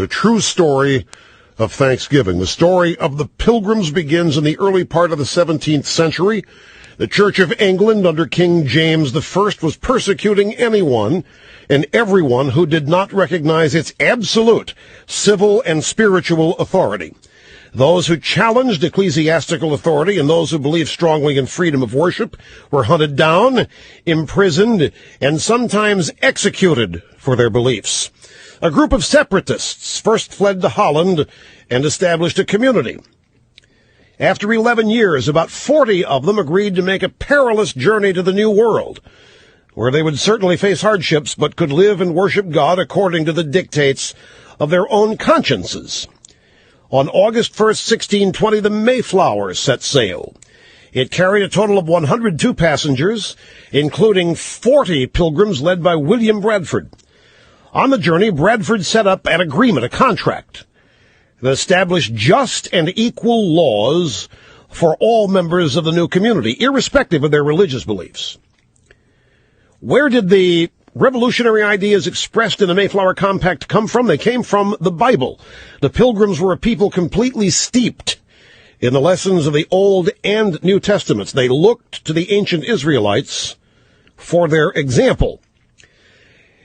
The true story of Thanksgiving. The story of the Pilgrims begins in the early part of the 17th century. The Church of England under King James I was persecuting anyone and everyone who did not recognize its absolute civil and spiritual authority. Those who challenged ecclesiastical authority and those who believed strongly in freedom of worship were hunted down, imprisoned, and sometimes executed for their beliefs. A group of separatists first fled to Holland and established a community. After 11 years, about 40 of them agreed to make a perilous journey to the New World, where they would certainly face hardships but could live and worship God according to the dictates of their own consciences. On August 1st, 1620, the Mayflower set sail. It carried a total of 102 passengers, including 40 pilgrims led by William Bradford. On the journey, Bradford set up an agreement, a contract, that established just and equal laws for all members of the new community, irrespective of their religious beliefs. Where did the revolutionary ideas expressed in the Mayflower Compact come from? They came from the Bible. The Pilgrims were a people completely steeped in the lessons of the Old and New Testaments. They looked to the ancient Israelites for their example.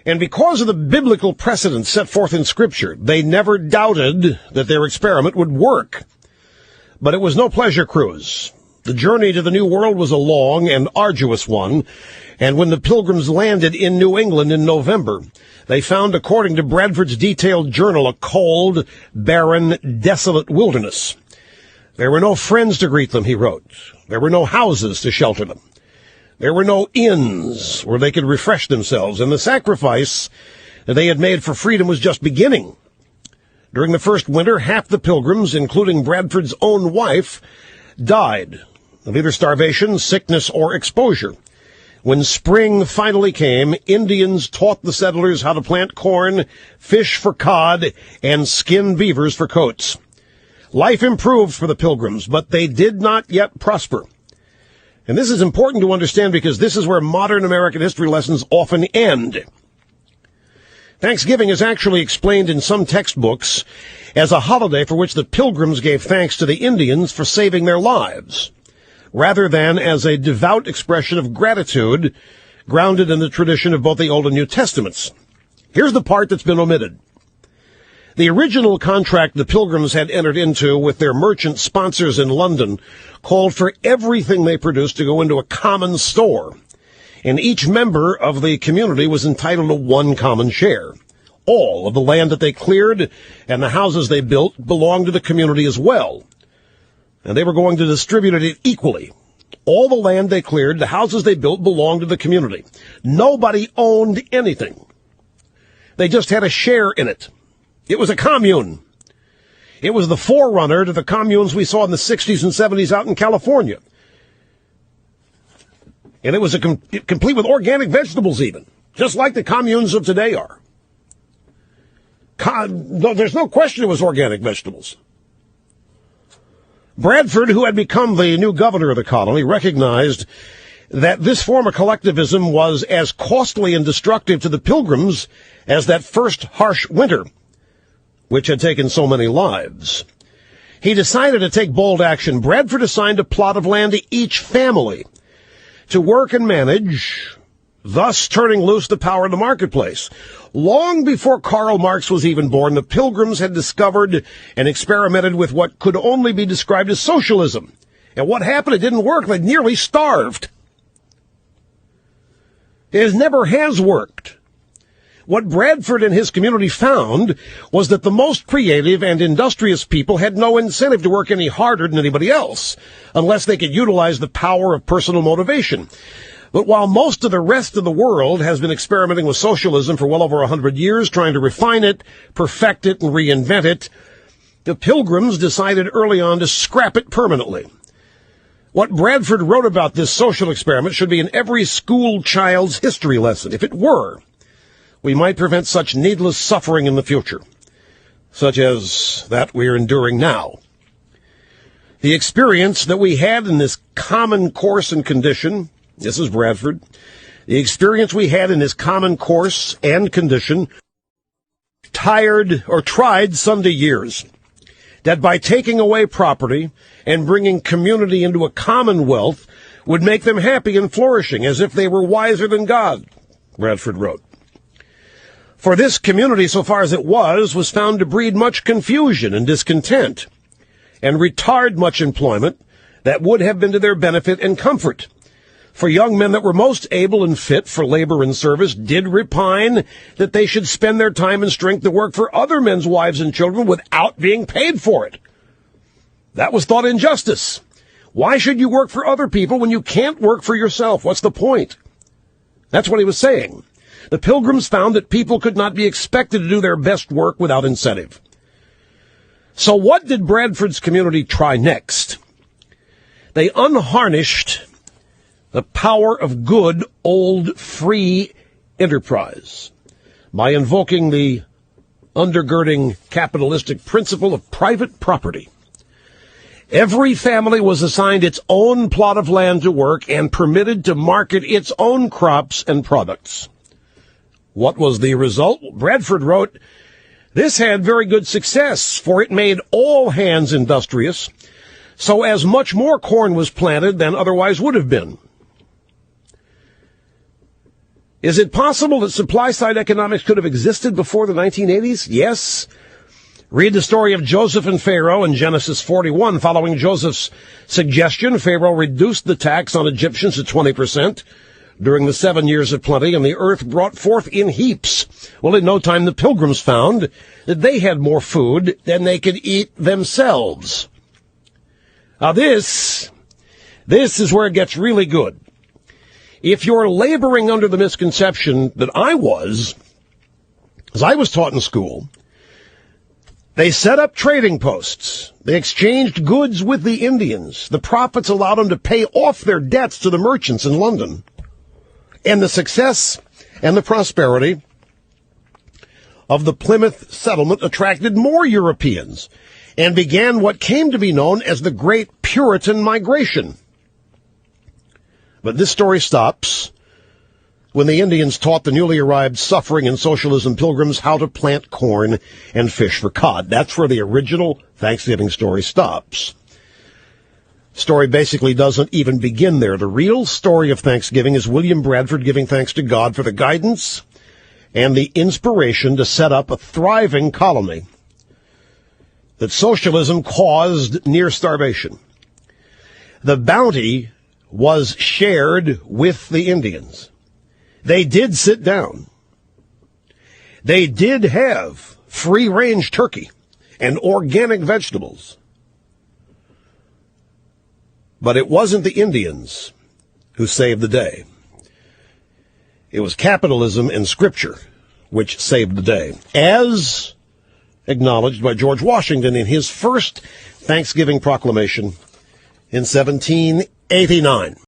And because of the biblical precedents set forth in Scripture, they never doubted that their experiment would work. But it was no pleasure cruise. The journey to the New World was a long and arduous one, and when the Pilgrims landed in New England in November, they found, according to Bradford's detailed journal, a cold, barren, desolate wilderness. There were no friends to greet them, he wrote. There were no houses to shelter them. There were no inns where they could refresh themselves, and the sacrifice that they had made for freedom was just beginning. During the first winter, half the Pilgrims, including Bradford's own wife, died of either starvation, sickness, or exposure. When spring finally came, Indians taught the settlers how to plant corn, fish for cod, and skin beavers for coats. Life improved for the Pilgrims, but they did not yet prosper. And this is important to understand because this is where modern American history lessons often end. Thanksgiving is actually explained in some textbooks as a holiday for which the Pilgrims gave thanks to the Indians for saving their lives, rather than as a devout expression of gratitude grounded in the tradition of both the Old and New Testaments. Here's the part that's been omitted. The original contract the Pilgrims had entered into with their merchant sponsors in London called for everything they produced to go into a common store, and each member of the community was entitled to one common share. All of the land that they cleared and the houses they built belonged to the community as well, and they were going to distribute it equally. All the land they cleared, the houses they built, belonged to the community. Nobody owned anything. They just had a share in it. It was a commune. It was the forerunner to the communes we saw in the 60s and 70s out in California. And it was complete with organic vegetables even, just like the communes of today are. There's no question it was organic vegetables. Bradford, who had become the new governor of the colony, recognized that this form of collectivism was as costly and destructive to the Pilgrims as that first harsh winter, which had taken so many lives. He decided to take bold action. Bradford assigned a plot of land to each family to work and manage, thus turning loose the power of the marketplace. Long before Karl Marx was even born, the Pilgrims had discovered and experimented with what could only be described as socialism. And what happened? It didn't work. They nearly starved. It never has worked. What Bradford and his community found was that the most creative and industrious people had no incentive to work any harder than anybody else, unless they could utilize the power of personal motivation. But while most of the rest of the world has been experimenting with socialism for well over 100 years, trying to refine it, perfect it, and reinvent it, the Pilgrims decided early on to scrap it permanently. What Bradford wrote about this social experiment should be in every school child's history lesson. If it were, we might prevent such needless suffering in the future, such as that we are enduring now. The experience that we had in this common course and condition, this is Bradford, the experience we had in this common course and condition tried Sunday years, that by taking away property and bringing community into a commonwealth would make them happy and flourishing, as if they were wiser than God, Bradford wrote. For this community, so far as it was found to breed much confusion and discontent, and retard much employment that would have been to their benefit and comfort. For young men that were most able and fit for labor and service did repine that they should spend their time and strength to work for other men's wives and children without being paid for it. That was thought injustice. Why should you work for other people when you can't work for yourself? What's the point? That's what he was saying. The Pilgrims found that people could not be expected to do their best work without incentive. So what did Bradford's community try next? They unharnessed the power of good old free enterprise by invoking the undergirding capitalistic principle of private property. Every family was assigned its own plot of land to work and permitted to market its own crops and products. What was the result? Bradford wrote, "This had very good success, for it made all hands industrious, so as much more corn was planted than otherwise would have been." Is it possible that supply-side economics could have existed before the 1980s? Yes. Read the story of Joseph and Pharaoh in Genesis 41. Following Joseph's suggestion, Pharaoh reduced the tax on Egyptians to 20% during the 7 years of plenty, and the earth brought forth in heaps. Well, in no time, the Pilgrims found that they had more food than they could eat themselves. Now this is where it gets really good. If you're laboring under the misconception that I was, as I was taught in school, they set up trading posts. They exchanged goods with the Indians. The profits allowed them to pay off their debts to the merchants in London. And the success and the prosperity of the Plymouth settlement attracted more Europeans and began what came to be known as the Great Puritan Migration. But this story stops when the Indians taught the newly arrived suffering and socialism pilgrims how to plant corn and fish for cod. That's where the original Thanksgiving story stops. Story basically doesn't even begin there. The real story of Thanksgiving is William Bradford giving thanks to God for the guidance and the inspiration to set up a thriving colony that socialism caused near starvation. The bounty was shared with the Indians. They did sit down. They did have free-range turkey and organic vegetables. But it wasn't the Indians who saved the day. It was capitalism and Scripture which saved the day, as acknowledged by George Washington in his first Thanksgiving proclamation in 1789.